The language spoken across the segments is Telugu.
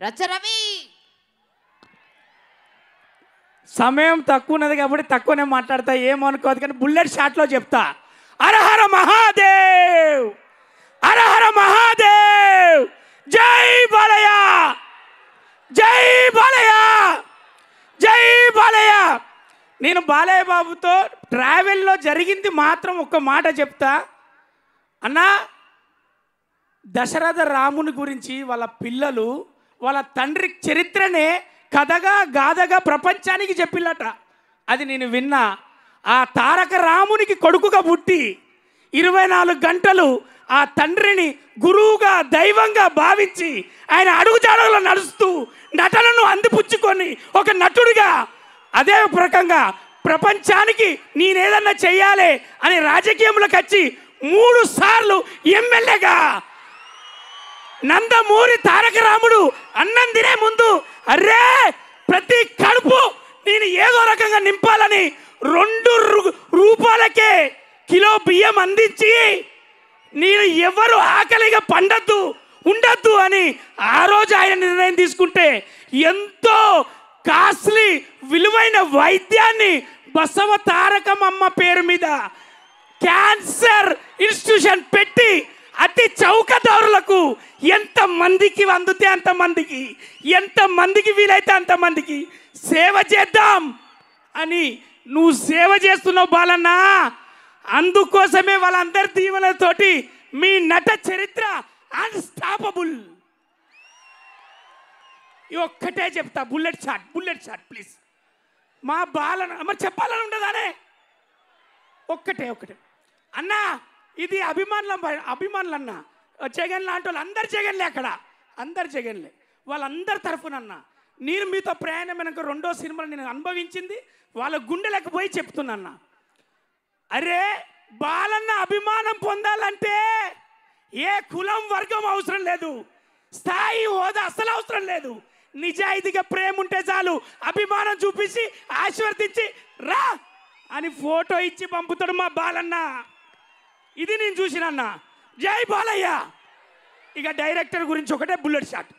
రచరవి సమయం తక్కువ ఉన్నది కాబట్టి తక్కువనే మాట్లాడతా, ఏమనుకోదు. కానీ బుల్లెట్ షాట్లో చెప్తా. హరహర మహాదేవ్, హరహర మహాదేవ్, జై బాలయ్య, జై బాలయ్య, జై బాలయ్య. నేను బాలయ్య బాబుతో ట్రావెల్లో జరిగింది మాత్రం ఒక్క మాట చెప్తా అన్నా. దశరథ రాముని గురించి వాళ్ళ పిల్లలు వాళ్ళ తండ్రి చరిత్రనే కథగా గాథగా ప్రపంచానికి చెప్పిల్లట. అది నేను విన్నా. ఆ తారక రామునికి కొడుకుగా పుట్టి 24 గంటలు ఆ తండ్రిని గురువుగా దైవంగా భావించి ఆయన అడుగుజాడలో నడుస్తూ నటనను అందిపుచ్చుకొని ఒక నటుడిగా అదే ప్రకంగా ప్రపంచానికి నేనేదన్నా చెయ్యాలి అని రాజకీయంలోకి వచ్చి 3 సార్లు ఎమ్మెల్యేగా నందమూరి తారక రాముడు అన్నం తినే ముందు అరే ప్రతి కడుపు నేను ఏదో రకంగా నింపాలని 2 రూపాయలకే కిలో బియ్యం అందించి నేను ఎవరు ఆకలిగా పండద్దు ఉండద్దు అని ఆ రోజు ఆయన నిర్ణయం తీసుకుంటే ఎంతో కాస్ట్లీ విలువైన వైద్యాన్ని బసవ తారకమ్మ పేరు మీద క్యాన్సర్ ఇన్స్టిట్యూషన్ పెట్టి అతి చౌకదారులకు ఎంతమందికి అందుతే అంతమందికి, ఎంతమందికి వీలైతే అంతమందికి సేవ చేద్దాం అని నువ్వు సేవ చేస్తున్నావు బాలన్న. అందుకోసమే వాళ్ళందరి దీవెనతోటి మీ నట చరిత్ర అన్స్టాపబుల్. ఒక్కటే చెప్తా, బుల్లెట్ షాట్ ప్లీజ్. మా బాలన్న మరి చెప్పాలని ఉండదానే. ఒక్కటే అన్నా, ఇది అభిమానులన్న జగన్ లాంటి వాళ్ళు అందరు జగన్లే, అక్కడ అందరు జగన్లే. వాళ్ళందరి తరఫునన్నా నేను మీతో ప్రయాణమైనాక 2వ సినిమాలు నేను అనుభవించింది వాళ్ళ గుండెలకు పోయి చెప్తున్నా. అరే బాలన్న అభిమానం పొందాలంటే ఏ కులం వర్గం అవసరం లేదు, స్థాయి హోదా అసలు అవసరం లేదు. నిజాయితీగా ప్రేమ ఉంటే చాలు. అభిమానం చూపించి ఆశీర్వదించి రా అని ఫోటో ఇచ్చి పంపుతాడు మా బాలన్న. ఇది నేను చూసినన్న. జై బాలయ్య. ఇక డైరెక్టర్ గురించి ఒకటే బుల్లెట్ షాట్.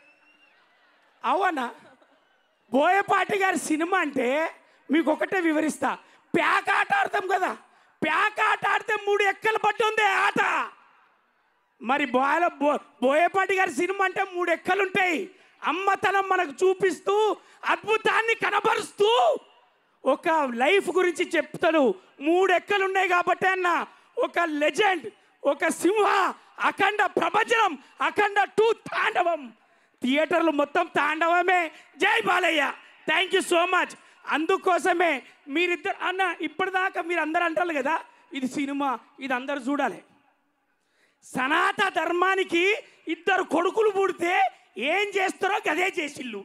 అవునా, బోయపాటి గారి సినిమా అంటే మీకు ఒకటే వివరిస్తా. ప్యాక్ ఆట ఆడతాం కదా, ప్యాక్ ఆట ఆడితే 3 ఎక్కలు పట్టి ఉంది ఆట. మరి బోయపాటి గారి సినిమా అంటే 3 ఎక్కలు ఉంటాయి. అమ్మతనం మనకు చూపిస్తూ అద్భుతాన్ని కనబరుస్తూ ఒక లైఫ్ గురించి చెప్తాడు. 3 ఎక్కలు ఉన్నాయి కాబట్టి అన్న ఒక లెజెండ్, ఒక సింహ, అఖండ ప్రభంజనం, అఖండ 2 తాండవం. థియేటర్లు మొత్తం తాండవమే. జై Balayya. Thank you so much. అందుకోసమే మీరిద్దరు అన్న ఇప్పటిదాకా మీరు అందరు అంటారు కదా ఇది సినిమా, ఇది అందరు చూడాలి. సనాతన ధర్మానికి 2 కొడుకులు పుడితే ఏం చేస్తారో గదే చేసిల్లు.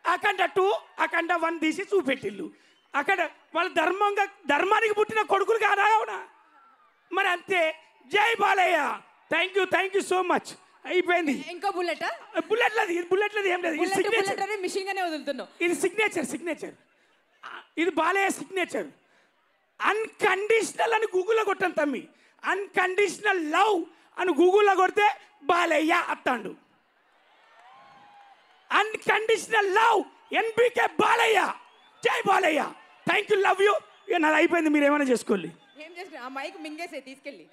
అఖండ 2, అఖండ 1 తీసి చూపెట్టిల్లు. అక్కడ వాళ్ళ ధర్మానికి పుట్టిన కొడుకులు కాదా? అవునా? మరి అంతే. జై Balayya. Thank you so much. అయిపోయింది. ఇంకా బుల్లెట్ బుల్లెట్లది ఏం లేదు. ఇది సిగ్నేచర్. ఇది బాలయ్య సిగ్నేచర్. అన్కండిషనల్ అని గూగుల్లో కొట్టాను తమ్మి. అన్కండిషనల్ లవ్ అని గూగుల్లో కొడితే బాలయ్య అత్తాండు. Unconditional love NBK Balayya. జై Balayya. Thank you, love you. ఇక నాది అయిపోయింది, మీరు ఏమైనా చేసుకోండి. ఏం చేసిన ఆ మైక్ మింగేసే తీసుకెళ్ళి.